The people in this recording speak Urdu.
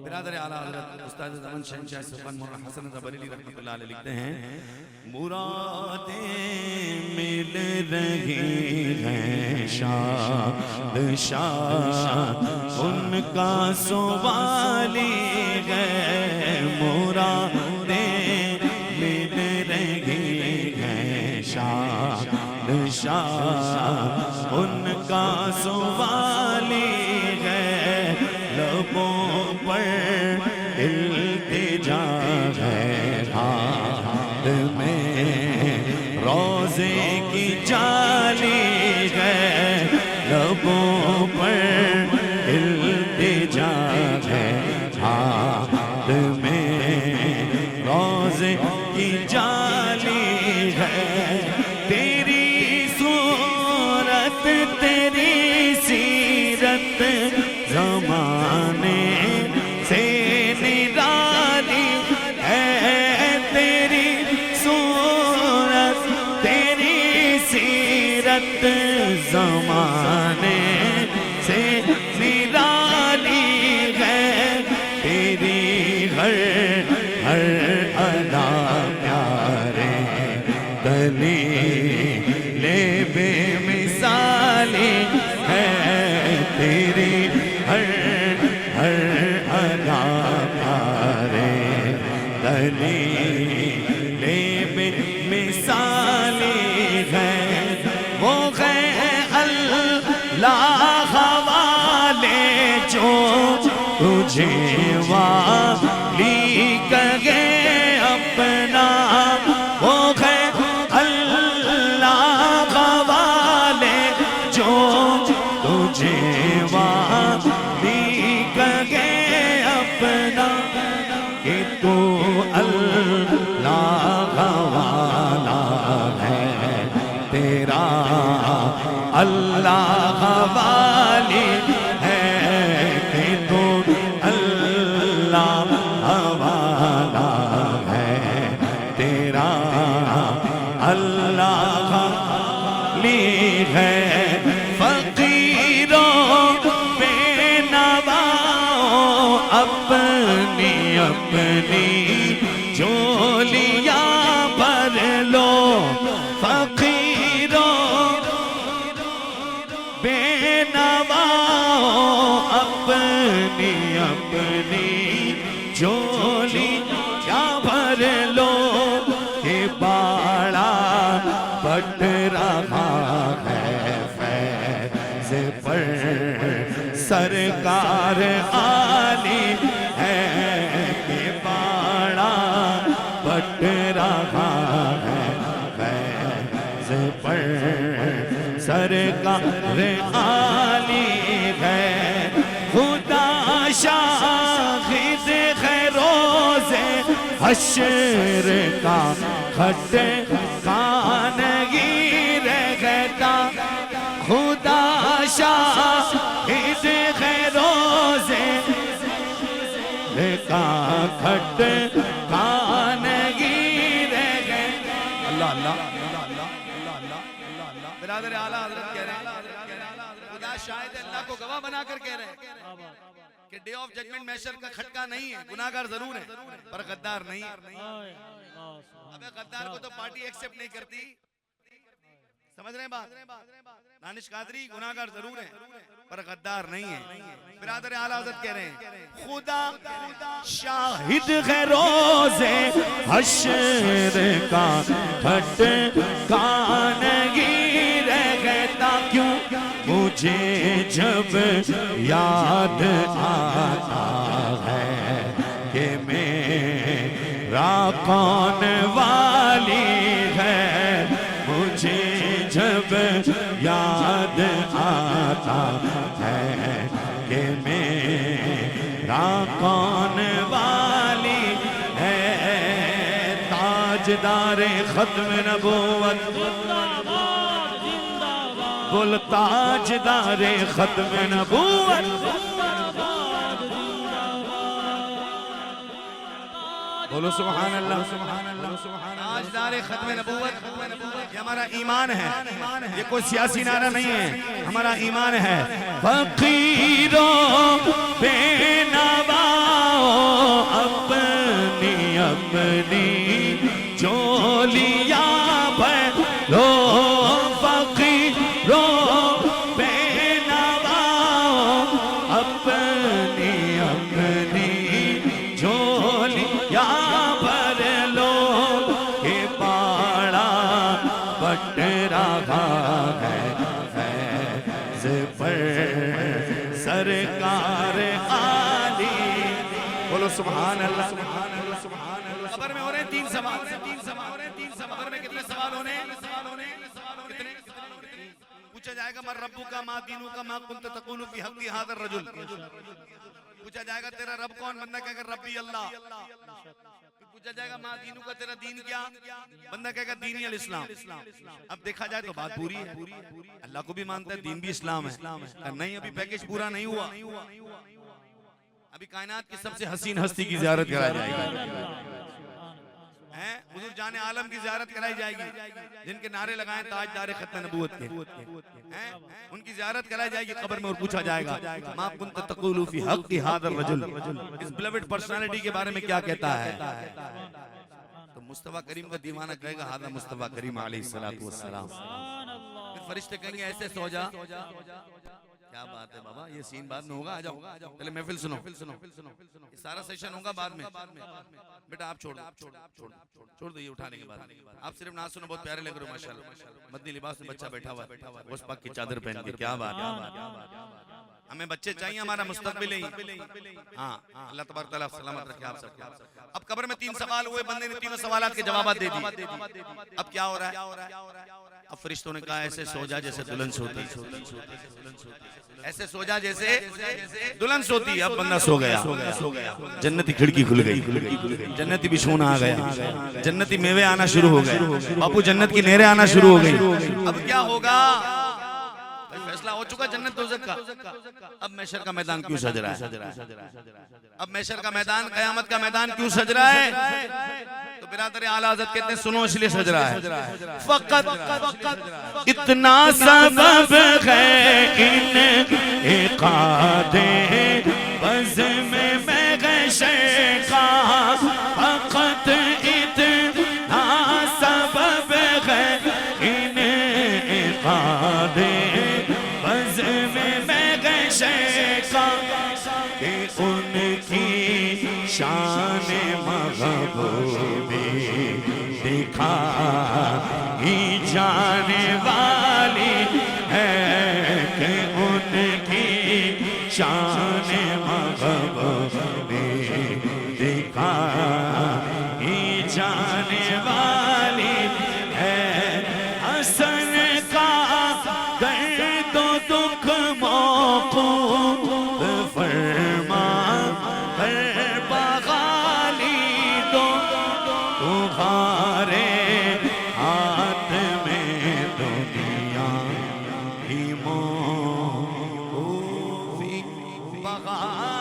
برادر اعلیٰ حضرت استاد زمان شہنشاہ سلطان مولانا حسن رضا بریلوی رحمۃ اللہ علیہ لکھتے ہیں مرادیں مل رہی ہیں شاد شاد ان کا سوالی ہے مرادیں مل رہی ہیں شاد شاد ان کا سوالی ہے لبوں پر التجا ہے ہاتھ میں روزے کی جالی ہے لبوں پر التجا ہے ہاتھ میں روزے کی جالی ہے تیری صورت تیری سیرت زمانے سے نرالی ہے تیری صورت تیری سیرت زمانے سے نرالی ہے تیری ہر ادا پیارے دلیل بے مثالی ہے تیری ہر ادا پیارے دلیل بے مثالی ہے وہ ہے اللہ والے جو تجھے والی کہے اپنا وہ ہے اللہ والے جو تجھے والی کہے اپنا کہ تو اللہ والا ہے تیرا اللہ والی ہے کہ تو اللہ والا ہے تیرا اللہ والی ہے اپنی اپنی جولیاں بھر لو فقیروں بے نواؤں اپنی اپنی جولیاں بھر لو کہ باڑا پٹ رہا ہے فیض پر سرکار عالی ہے کہ باڑا پٹ رہا ہے فیض پر سرکار عالی ہے خدا شاہد ہے روز حشر کا کھٹ خانگی رہتا خدا شاہد ہے روز کا کھٹ خانگی رہتا اللہ اللہ برادر اعلیٰ حضرت کہہ رہے ہیں خدا شاہد اللہ کو گواہ بنا کر کہہ رہے ہیں کہ ڈے آف ججمنٹ محشر کا کھٹکا نہیں ہے گناہگار ضرور ہے پر غدار نہیں ہے ابے غدار کو تو پارٹی ایکسپٹ نہیں کرتی سمجھ رہے ہیں بات دانش قادری گناہگار ضرور ہے پر غدار نہیں ہے برادر اعلیٰ حضرت کہہ رہے ہیں خدا شاہد ہے روز حشر کا کھٹ خانگی رہتا کیوں مجھے جب یاد آتا ہے کہ میرا کون والی ہے مجھے جب یاد آتا ہے کہ میرا کون والی ہے تاجدار ختم نبوت بول تاجدار ختم نبوت بولو سبحان اللہ سبحان اللہ سبحان اللہ تاجدار ختم نبوت یہ ہمارا ایمان ہے یہ کوئی سیاسی نعرہ نہیں ہے ہمارا ایمان ہے فقیروں بے نواؤں اپنی جھولیاں بھر لو فقیروں بے نواؤں اپنی اپنی جھولیاں بھر لو کہ باڑا بٹ رہا ہے فیض پر سرکار عالی بولو سبحان اللہ قبر میں ہو رہے ہیں 3 سوال قبر میں کتنے سوال ہونے کتنے پوچھا جائے گا من ربک ما دینک ما کنت تقول فی حق ھذا الرجل پوچھا جائے گا تیرا رب کون بندہ کہے گا ربی اللہ پوچھا جائے گا ما دینک تیرا دین کیا بندہ کہے گا دینی الاسلام اب دیکھا جائے تو بات پوری ہے اللہ کو بھی مانتا ہے دین بھی اسلام ہے نہیں ابھی پیکیج پورا نہیں ہوا ابھی کائنات کی سب سے حسین ہستی کی زیارت کرائی جائے گی حضور جان عالم کی زیارت کرائی جائے گی جن کے نعرے لگائیں تاجدار ختم نبوت کے ان کی زیارت کرائی جائے گی قبر میں اور پوچھا جائے گا ما کنت تقول فی حق ھذا الرجل اس بلیوڈ پرسنالٹی کے بارے میں کیا کہتا ہے تو مصطفیٰ کریم کا دیوانہ کہے گا ھذا مصطفیٰ کریم علیہ السلام پھر فرشتے کہیں گے ایسے سو جا کیا بات ہے بابا یہ سین بعد میں ہوگا آ جاؤ پہلے محفل سنو یہ سارا سیشن ہوگا بعد میں بیٹا آپ چھوڑ دو یہ اٹھانے کے بعد آپ صرف نہ سنو بہت پیارے لگ رہے ہو ماشاءاللہ مدنی لباس میں بچہ بیٹھا ہوا ہے غوث پاک کی چادر پہن کے کیا بات ہے ہمیں بچے چاہیے ہمارا مستقبل ہی ہاں اللہ تبارک تعالیٰ سلامت رکھے آپ سب کو اب قبر میں 3 سوال ہوئے بندے نے 3 سوالات کے جوابات دے دی اب کیا ہو رہا ہے اب فرشتوں نے کہا ایسے سو جا جیسے دلہن سوتی ایسے سو جا جیسے دلہن سوتی اب بندہ سو گیا جنتی کھڑکی کھل گئی جنتی بچھونا آ گیا جنتی میوے آنا شروع ہو گئے باپو جنت کی نہریں آنا شروع ہو گئی اب کیا ہوگا فیصلہ ہو چکا جنت دوزخ کا اب محشر کا میدان کیوں سج رہا ہے اب محشر کا میدان قیامت کا میدان کیوں سج رہا ہے تو برادر اعلیٰ حضرت کہتے ہیں سنو اس لیے سج رہا ہے فقط اتنا سبب ہے انعقاد بزم محشر کا فقط اتنا سبب ہے انعقاد ان کی شان محبوبی دکھائی جانے والی ہے کہ ان کی شان محبوبی دکھائی جانے والی ہے حسن کا درد و دکھ موقوف فرما ہر بغالی دو تمہارے ہاتھ میں دنیا ہی موقوف بغالی